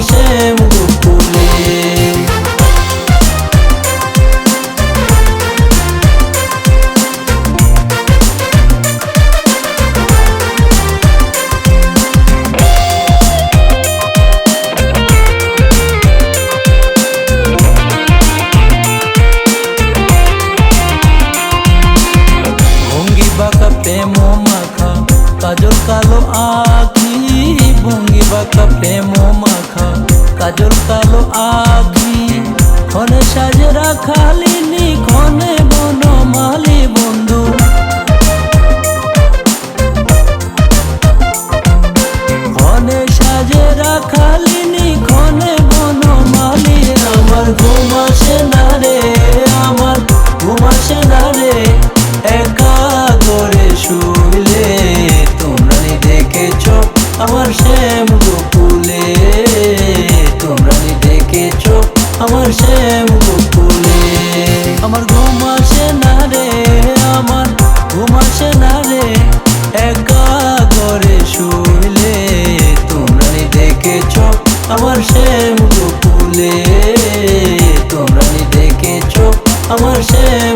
শ্যাম গোকুলে। প্রেম মাখা কাজল কালো আখি, ভঙ্গি বাঁকা প্রেম মাখা কাজল কালো আখি, ক্ষণে সাজে রাখালিনি ক্ষণে বনমালী বন্ধু, ক্ষণে সাজে রাখালিনি ক্ষণে বনমালী। আমার ঘুম আসে না রে, আমার ঘুম আসে না রে, একা করে শুইলে তোমরা দেখেছো আমার শ্যাম গোকুলে, তোমরা দেখেছো আমার শ্যাম গোকুলে। আমার ঘুম আসে না রে, আমার ঘুম আসে না রে, একা করে শুইলে তোমরা দেখেছো আমার শ্যাম গোকুলে, তোমরা দেখেছো আমার শ্যাম